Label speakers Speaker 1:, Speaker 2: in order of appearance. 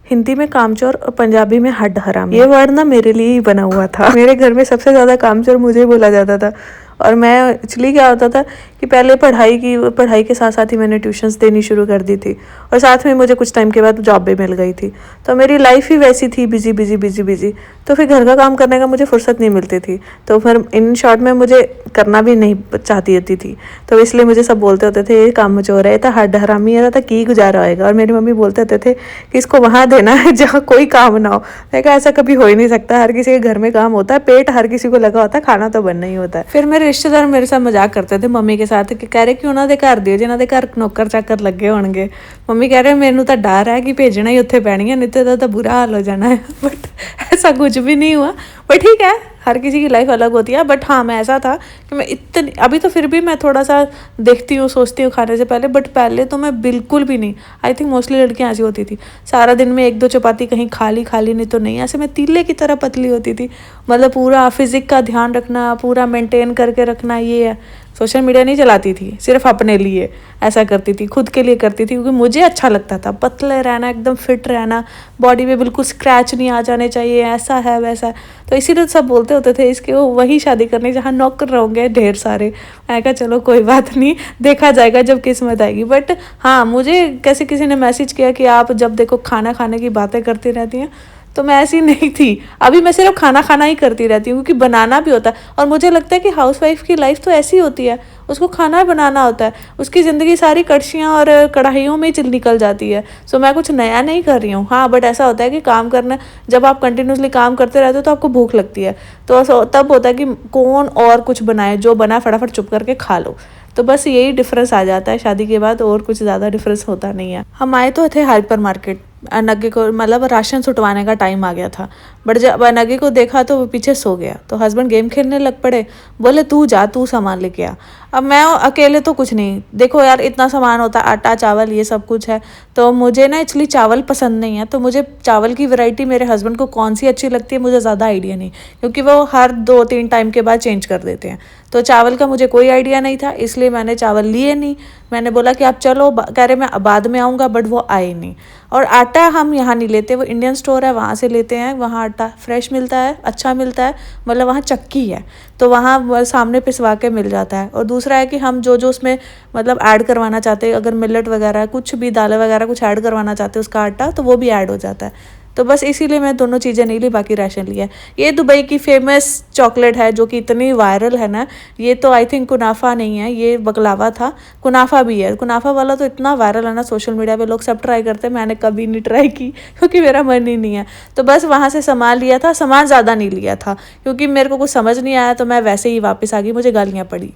Speaker 1: हिंदी में कामचोर और पंजाबी में हड्ड हराम। ये वर्ड ना मेरे लिए ही बना हुआ था। मेरे घर में सबसे ज़्यादा कामचोर मुझे ही बोला जाता था। और मैं एक्चुअली क्या होता था कि पहले पढ़ाई के साथ साथ ही मैंने ट्यूशन्स देनी शुरू कर दी थी और साथ में मुझे कुछ टाइम के बाद जॉब भी मिल गई थी। तो मेरी लाइफ ही वैसी थी, बिजी बिजी बिजी बिजी। तो फिर घर का काम करने का मुझे फुर्सत नहीं मिलती थी। तो फिर इन शॉर्ट में मुझे करना भी नहीं चाहती होती थी। तो इसलिए मुझे सब बोलते होते थे ये कामचोर है, तो हड्ड हरामी है, तो की गुजारा होएगा। और मेरी मम्मी बोलते होते थे कि इसको वहाँ देना है जहाँ कोई काम ना हो। मैं कहा ऐसा कभी हो ही नहीं सकता, हर किसी के घर में काम होता है, पेट हर किसी को लगा होता है, खाना तो बनना ही होता है। फिर मेरे रिश्तेदार मेरे साथ मजाक करते थे मम्मी के साथ कि कह रहे कि उन्होंने घर दिओ जिन्होंने घर नौकर चाकर लगे होणगे। मम्मी कह रहे मैनू तो डर है कि भेजना ही उत्थे पैनी है, नहीं तो बुरा हाल हो जाना है। बट ऐसा कुछ भी नहीं हुआ। बट ठीक है, हर किसी की लाइफ अलग होती है। बट हाँ, मैं ऐसा था कि मैं इतनी, अभी तो फिर भी मैं थोड़ा सा देखती हूँ, सोचती हूँ खाने से पहले। बट पहले तो मैं बिल्कुल भी नहीं। आई थिंक मोस्टली लड़कियाँ ऐसी होती थी, सारा दिन में 1-2 चपाती कहीं खाली नहीं तो नहीं। ऐसे मैं तीले की तरह पतली होती थी। मतलब पूरा फिजिक का ध्यान रखना, पूरा मेंटेन करके रखना, ये है। सोशल मीडिया नहीं चलाती थी, सिर्फ अपने लिए ऐसा करती थी, खुद के लिए करती थी, क्योंकि मुझे अच्छा लगता था पतले रहना, एकदम फिट रहना, बॉडी में बिल्कुल स्क्रैच नहीं आ जाने चाहिए, ऐसा है वैसा है। तो इसीलिए सब बोलते होते थे इसके वो वही शादी करनी जहाँ नौकर रहोगे ढेर सारे। मैं कहा चलो कोई बात नहीं, देखा जाएगा जब किस्मत आएगी। बट हाँ, मुझे कैसे किसी ने मैसेज किया कि आप जब देखो खाना खाने की बातें करती रहती हैं, तो मैं ऐसी नहीं थी। अभी मैं सिर्फ खाना ही करती रहती हूँ, क्योंकि बनाना भी होता है। और मुझे लगता है कि हाउसवाइफ की लाइफ तो ऐसी होती है, उसको खाना बनाना होता है, उसकी ज़िंदगी सारी कड़छियाँ और कढ़ाइयों में ही निकल जाती है। सो मैं कुछ नया नहीं कर रही हूँ। हाँ, बट ऐसा होता है कि काम करना, जब आप कंटिन्यूसली काम करते रहते हो तो आपको भूख लगती है। तो ऐसा तब होता है कि कौन और कुछ बनाए, जो बना फटाफट चुप करके खा लो। तो बस यही डिफरेंस आ जाता है शादी के बाद, और कुछ ज़्यादा डिफरेंस होता नहीं है। हम आए तो थे हाइपर मार्केट, नग्गे को मतलब राशन सुटवाने का टाइम आ गया था। बट जब नग्गे को देखा तो वो पीछे सो गया। तो हस्बैंड गेम खेलने लग पड़े, बोले तू जा, तू सामान लेके आ। अब मैं अकेले तो कुछ नहीं, देखो यार इतना सामान होता है, आटा चावल ये सब कुछ है। तो मुझे ना एक्चुअली चावल पसंद नहीं है, तो मुझे चावल की वैरायटी मेरे हस्बैंड को कौन सी अच्छी लगती है मुझे ज़्यादा आइडिया नहीं, क्योंकि वो हर 2-3 टाइम के बाद चेंज कर देते हैं। तो चावल का मुझे कोई आइडिया नहीं था, इसलिए मैंने चावल लिए नहीं। मैंने बोला कि आप चलो, कह रहे मैं बाद में आऊँगा, बट वो आए नहीं। और आटा हम यहाँ नहीं लेते, वो इंडियन स्टोर है वहाँ से लेते हैं। वहाँ आटा फ्रेश मिलता है, अच्छा मिलता है, मतलब वहाँ चक्की है, तो वहाँ सामने पिसवा के मिल जाता है। और दूसरा है कि हम जो उसमें मतलब ऐड करवाना चाहते हैं, अगर मिलेट वगैरह कुछ भी दालें वगैरह कुछ ऐड करवाना चाहते हैं उसका आटा, तो वो भी ऐड हो जाता है। तो बस इसीलिए मैं दोनों चीज़ें नहीं ली, बाकी राशन लिया। ये दुबई की फेमस चॉकलेट है जो कि इतनी वायरल है ना, ये तो आई थिंक कुनाफा नहीं है, ये बकलावा था। कुनाफा भी है, कुनाफा वाला तो इतना वायरल है ना सोशल मीडिया पे, लोग सब ट्राई करते हैं। मैंने कभी नहीं ट्राई की क्योंकि मेरा मन ही नहीं है। तो बस वहाँ से सामान लिया था, सामान ज़्यादा नहीं लिया था क्योंकि मेरे को कुछ समझ नहीं आया, तो मैं वैसे ही वापस आ गई, मुझे गालियाँ पड़ी।